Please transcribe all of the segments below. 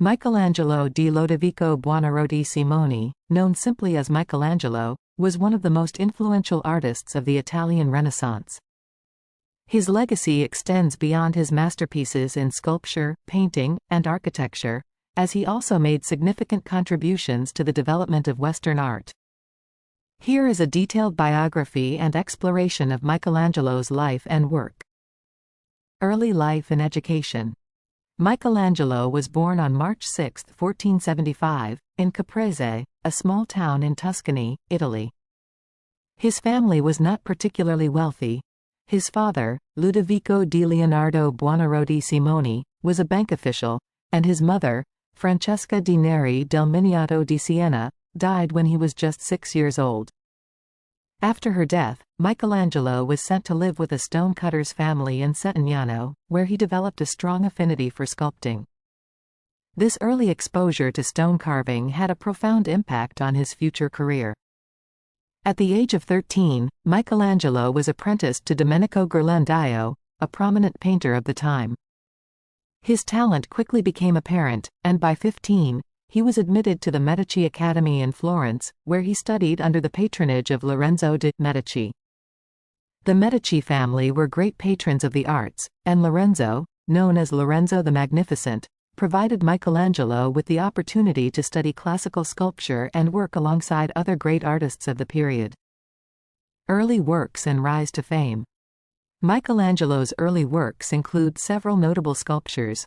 Michelangelo di Lodovico Buonarroti Simoni, known simply as Michelangelo, was one of the most influential artists of the Italian Renaissance. His legacy extends beyond his masterpieces in sculpture, painting, and architecture, as he also made significant contributions to the development of Western art. Here is a detailed biography and exploration of Michelangelo's life and work. Early life and education. Michelangelo was born on March 6, 1475, in Caprese, a small town in Tuscany, Italy. His family was not particularly wealthy. His father, Ludovico di Leonardo Buonarroti Simoni, was a bank official, and his mother, Francesca di Neri del Miniato di Siena, died when he was just 6 years old. After her death, Michelangelo was sent to live with a stonecutter's family in Settignano, where he developed a strong affinity for sculpting. This early exposure to stone carving had a profound impact on his future career. At the age of 13, Michelangelo was apprenticed to Domenico Ghirlandaio, a prominent painter of the time. His talent quickly became apparent, and by 15, he was admitted to the Medici Academy in Florence, where he studied under the patronage of Lorenzo de' Medici. The Medici family were great patrons of the arts, and Lorenzo, known as Lorenzo the Magnificent, provided Michelangelo with the opportunity to study classical sculpture and work alongside other great artists of the period. Early works and rise to fame. Michelangelo's early works include several notable sculptures.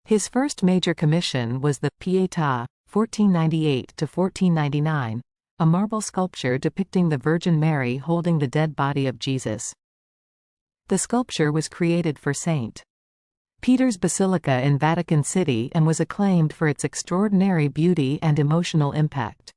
His first major commission was the Pietà, 1498–1499, a marble sculpture depicting the Virgin Mary holding the dead body of Jesus. The sculpture was created for St. Peter's Basilica in Vatican City and was acclaimed for its extraordinary beauty and emotional impact.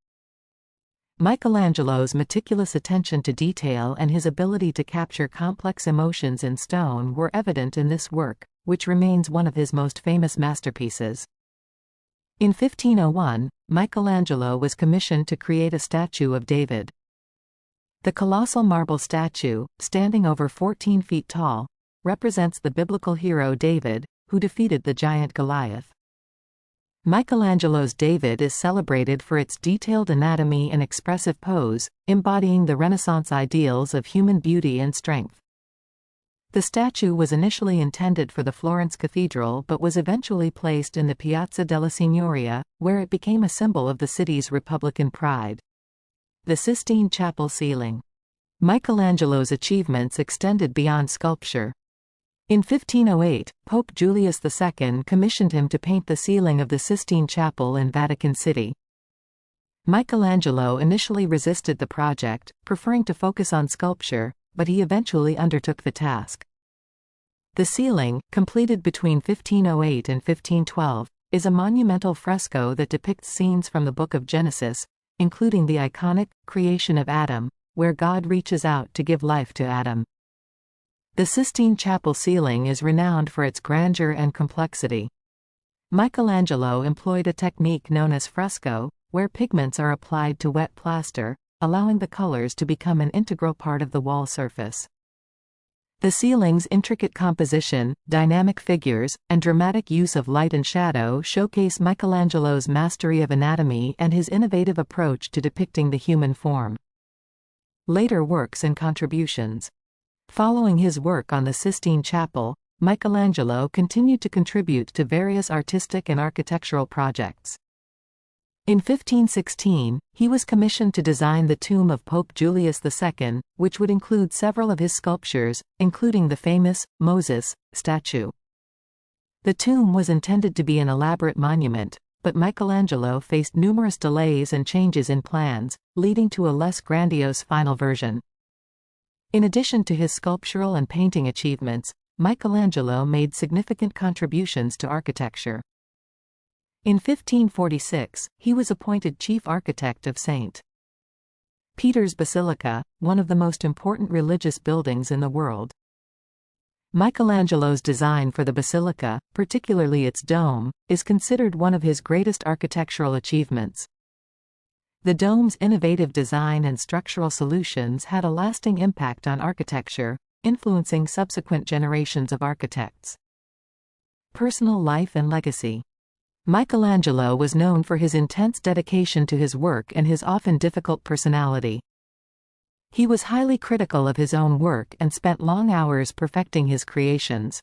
Michelangelo's meticulous attention to detail and his ability to capture complex emotions in stone were evident in this work, which remains one of his most famous masterpieces. In 1501, Michelangelo was commissioned to create a statue of David. The colossal marble statue, standing over 14 feet tall, represents the biblical hero David, who defeated the giant Goliath. Michelangelo's David is celebrated for its detailed anatomy and expressive pose, embodying the Renaissance ideals of human beauty and strength. The statue was initially intended for the Florence Cathedral but was eventually placed in the Piazza della Signoria, where it became a symbol of the city's Republican pride. The Sistine Chapel ceiling. Michelangelo's achievements extended beyond sculpture. In 1508, Pope Julius II commissioned him to paint the ceiling of the Sistine Chapel in Vatican City. Michelangelo initially resisted the project, preferring to focus on sculpture, but he eventually undertook the task. The ceiling, completed between 1508 and 1512, is a monumental fresco that depicts scenes from the Book of Genesis, including the iconic creation of Adam, where God reaches out to give life to Adam. The Sistine Chapel ceiling is renowned for its grandeur and complexity. Michelangelo employed a technique known as fresco, where pigments are applied to wet plaster, allowing the colors to become an integral part of the wall surface. The ceiling's intricate composition, dynamic figures, and dramatic use of light and shadow showcase Michelangelo's mastery of anatomy and his innovative approach to depicting the human form. Later works and contributions. Following his work on the Sistine Chapel, Michelangelo continued to contribute to various artistic and architectural projects. In 1516, he was commissioned to design the tomb of Pope Julius II, which would include several of his sculptures, including the famous Moses statue. The tomb was intended to be an elaborate monument, but Michelangelo faced numerous delays and changes in plans, leading to a less grandiose final version. In addition to his sculptural and painting achievements, Michelangelo made significant contributions to architecture. In 1546, he was appointed chief architect of St. Peter's Basilica, one of the most important religious buildings in the world. Michelangelo's design for the basilica, particularly its dome, is considered one of his greatest architectural achievements. The dome's innovative design and structural solutions had a lasting impact on architecture, influencing subsequent generations of architects. Personal life and legacy. Michelangelo was known for his intense dedication to his work and his often difficult personality. He was highly critical of his own work and spent long hours perfecting his creations.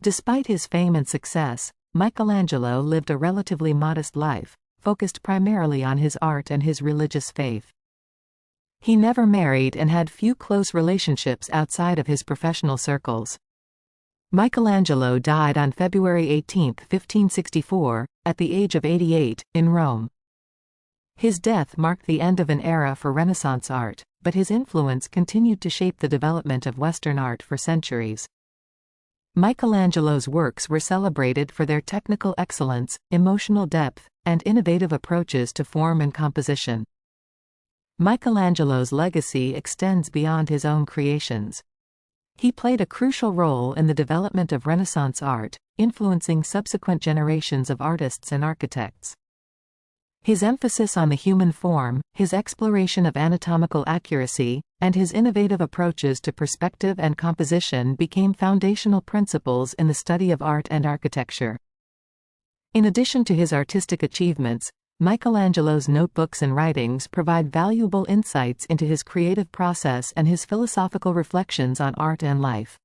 Despite his fame and success, Michelangelo lived a relatively modest life, focused primarily on his art and his religious faith. He never married and had few close relationships outside of his professional circles. Michelangelo died on February 18, 1564, at the age of 88, in Rome. His death marked the end of an era for Renaissance art, but his influence continued to shape the development of Western art for centuries. Michelangelo's works were celebrated for their technical excellence, emotional depth, and innovative approaches to form and composition. Michelangelo's legacy extends beyond his own creations. He played a crucial role in the development of Renaissance art, influencing subsequent generations of artists and architects. His emphasis on the human form, his exploration of anatomical accuracy, and his innovative approaches to perspective and composition became foundational principles in the study of art and architecture. In addition to his artistic achievements, Michelangelo's notebooks and writings provide valuable insights into his creative process and his philosophical reflections on art and life.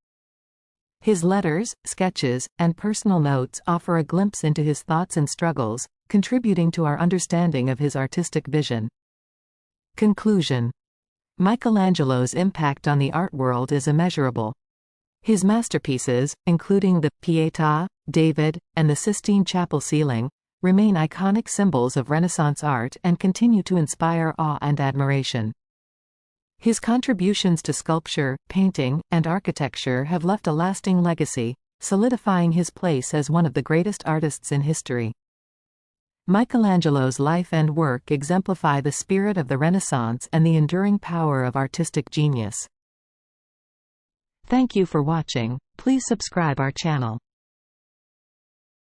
His letters, sketches, and personal notes offer a glimpse into his thoughts and struggles, contributing to our understanding of his artistic vision. Conclusion. Michelangelo's impact on the art world is immeasurable. His masterpieces, including the Pietà, David, and the Sistine Chapel ceiling, remain iconic symbols of Renaissance art and continue to inspire awe and admiration. His contributions to sculpture, painting, and architecture have left a lasting legacy, solidifying his place as one of the greatest artists in history. Michelangelo's life and work exemplify the spirit of the Renaissance and the enduring power of artistic genius. Thank you for watching. Please subscribe our channel.